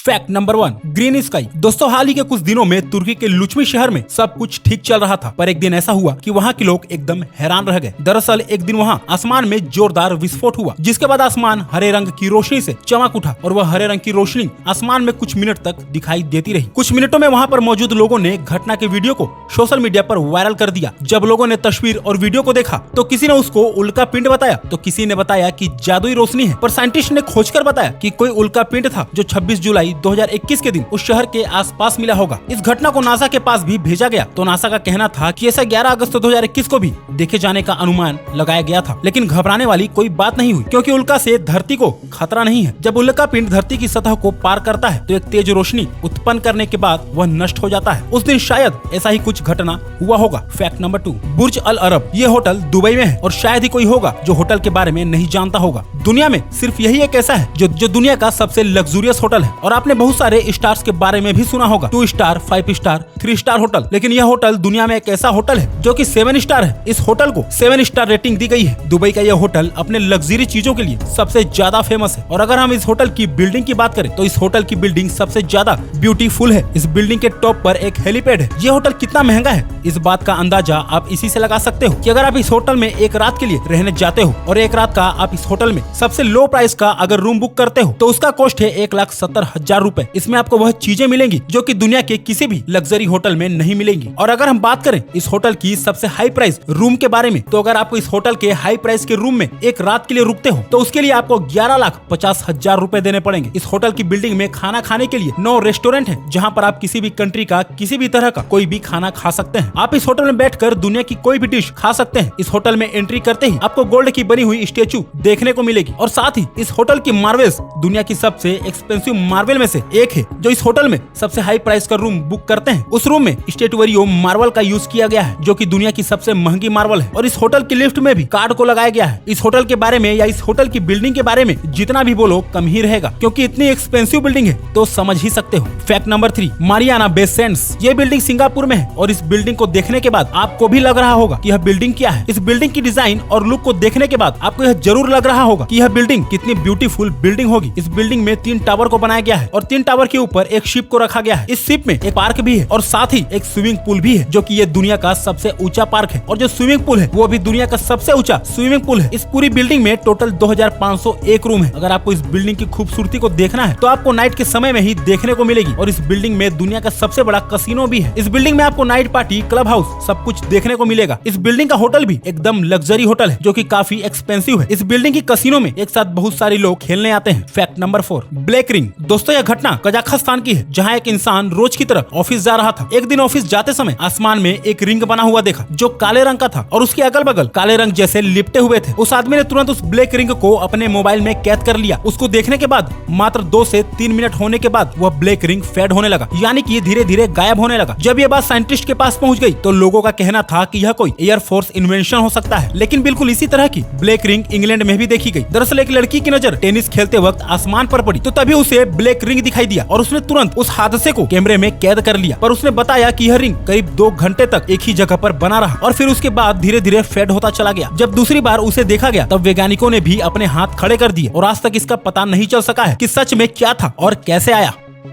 Fact number 1, green sky. दोस्तों, हाल ही के कुछ दिनों में तुर्की के लुचमी शहर में सब कुछ ठीक चल रहा था, पर एक दिन ऐसा हुआ कि वहाँ के लोग एकदम हैरान रह गए। दरअसल एक दिन वहाँ आसमान में जोरदार विस्फोट हुआ, जिसके बाद आसमान हरे रंग की रोशनी से चमक उठा और वह हरे रंग की रोशनी आसमान में कुछ मिनट तक दिखाई देती रही। कुछ मिनटों में वहाँ पर मौजूद लोगों ने घटना के वीडियो को सोशल मीडिया पर वायरल कर दिया। जब लोगों ने तस्वीर और वीडियो को देखा तो किसी ने उसको उल्का पिंड बताया, तो किसी ने बताया कि जादुई रोशनी है, पर साइंटिस्ट ने खोजकर बताया कि कोई उल्का पिंड था जो 26 जुलाई 2021 के दिन उस शहर के आसपास मिला होगा। इस घटना को नासा के पास भी भेजा गया, तो नासा का कहना था कि ऐसा 11 अगस्त 2021 को भी देखे जाने का अनुमान लगाया गया था। लेकिन घबराने वाली कोई बात नहीं हुई, क्योंकि उल्का से धरती को खतरा नहीं है। जब उल्का पिंड धरती की सतह को पार करता है तो एक तेज रोशनी उत्पन्न करने के बाद वह नष्ट हो जाता है। उस दिन शायद ऐसा ही कुछ घटना हुआ होगा। फैक्ट नंबर 2, बुर्ज अल अरब। ये होटल दुबई में है और शायद ही कोई होगा जो होटल के बारे में नहीं जानता होगा। दुनिया में सिर्फ यही एक ऐसा है जो दुनिया का सबसे लग्जूरियस होटल है। और आपने बहुत सारे स्टार्स के बारे में भी सुना होगा, 2 स्टार, 5 स्टार, 3 स्टार होटल। लेकिन यह होटल दुनिया में एक ऐसा होटल है जो कि 7 स्टार है। इस होटल को 7 स्टार रेटिंग दी गई है। दुबई का यह होटल अपने लग्जरी चीजों के लिए सबसे ज्यादा फेमस है। और अगर हम इस होटल की बिल्डिंग की बात करें तो इस होटल की बिल्डिंग सबसे ज्यादा ब्यूटीफुल है। इस बिल्डिंग के टॉप पर एक हेलीपैड है। यह होटल कितना महंगा है, इस बात का अंदाजा आप इसी से लगा सकते हो कि अगर आप इस होटल में एक रात के लिए रहने जाते हो और एक रात का आप इस होटल में सबसे लो प्राइस का अगर रूम बुक करते हो तो उसका कॉस्ट है 1,70,000 रुपए। इसमें आपको वह चीजें मिलेंगी जो कि दुनिया के किसी भी लग्जरी होटल में नहीं मिलेंगी। और अगर हम बात करें इस होटल की सबसे हाई प्राइस रूम के बारे में, तो अगर आपको इस होटल के हाई प्राइस के रूम में एक रात के लिए रुकते हो तो उसके लिए आपको 11,50,000 रुपए देने पड़ेंगे। इस होटल की बिल्डिंग में खाना खाने के लिए 9 रेस्टोरेंट है, जहाँ पर आप किसी भी कंट्री का किसी भी तरह का कोई भी खाना खा सकते हैं। आप इस होटल में बैठकर दुनिया की कोई भी डिश खा सकते हैं। इस होटल में एंट्री करते ही आपको गोल्ड की बनी हुई स्टेचू देखने को मिलेगी। और साथ ही इस होटल की मार्बल्स दुनिया की सबसे एक्सपेंसिव मार्बल में से एक है। जो इस होटल में सबसे हाई प्राइस का रूम बुक करते हैं उस रूम में स्टेटुअरियो मार्बल का यूज किया गया है, जो कि दुनिया की सबसे महंगी मार्बल है। और इस होटल की लिफ्ट में भी कार्ड को लगाया गया है। इस होटल के बारे में या इस होटल की बिल्डिंग के बारे में जितना भी बोलो कम ही रहेगा, क्योंकि इतनी एक्सपेंसिव बिल्डिंग है तो समझ ही सकते हो। Fact number 3, Marina Bay Sands. ये बिल्डिंग सिंगापुर में है और इस बिल्डिंग को देखने के बाद आपको भी लग रहा होगा कि यह बिल्डिंग क्या है। इस बिल्डिंग की डिजाइन और लुक को देखने के बाद आपको यह जरूर लग रहा होगा कि यह बिल्डिंग कितनी ब्यूटीफुल बिल्डिंग होगी। इस बिल्डिंग में 3 टावर को बनाया गया है और 3 टावर के ऊपर एक शिप को रखा गया है। इस शिप में एक पार्क भी है और साथ ही एक स्विमिंग पूल भी है, जो कि ये दुनिया का सबसे ऊंचा पार्क है। और जो स्विमिंग पूल है वो भी दुनिया का सबसे ऊंचा स्विमिंग पूल है। इस पूरी बिल्डिंग में टोटल 2501 रूम है। अगर आपको इस बिल्डिंग की खूबसूरती को देखना है तो आपको नाइट के समय में ही देखने को मिलेगी। और इस बिल्डिंग में दुनिया का सबसे बड़ा कसिनो भी है। इस बिल्डिंग में आपको नाइट पार्टी, क्लब हाउस सब कुछ देखने को मिलेगा। इस बिल्डिंग का होटल भी एकदम लग्जरी होटल है, जो कि काफी एक्सपेंसिव है। इस बिल्डिंग की कसिनो में एक साथ बहुत सारे लोग खेलने आते हैं। Fact number 4, black ring. दोस्तों, यह घटना कजाकिस्तान की है, जहाँ एक इंसान रोज की तरह ऑफिस जा रहा था। एक दिन ऑफिस जाते समय आसमान में एक रिंग बना हुआ देखा, जो काले रंग का था और उसके अगल बगल काले रंग जैसे लिपटे हुए थे। उस आदमी ने तुरंत उस ब्लैक रिंग को अपने मोबाइल में कैद कर लिया। उसको देखने के बाद मात्र 2 से 3 मिनट होने के बाद वह ब्लैक रिंग फेड होने लगा, यानी कि ये धीरे धीरे गायब होने लगा। जब ये बात साइंटिस्ट के पास पहुंच गई तो लोगों का कहना था कि यह कोई एयरफोर्स इन्वेंशन हो सकता है। लेकिन बिल्कुल इसी तरह की ब्लैक रिंग इंग्लैंड में भी देखी गई। दरअसल एक लड़की की नजर टेनिस खेलते वक्त आसमान पर पड़ी, तो तभी उसे ब्लैक रिंग दिखाई दिया और उसने तुरंत उस हादसे को कैमरे में कैद कर लिया। पर उसने बताया कि यह रिंग करीब 2 घंटे तक एक ही जगह पर बना रहा और फिर उसके बाद धीरे धीरे फेड होता चला गया। जब दूसरी बार उसे देखा गया तब वैज्ञानिकों ने भी अपने हाथ खड़े कर दिए और आज तक इसका पता नहीं चल सका है कि सच में क्या था और कैसे आया।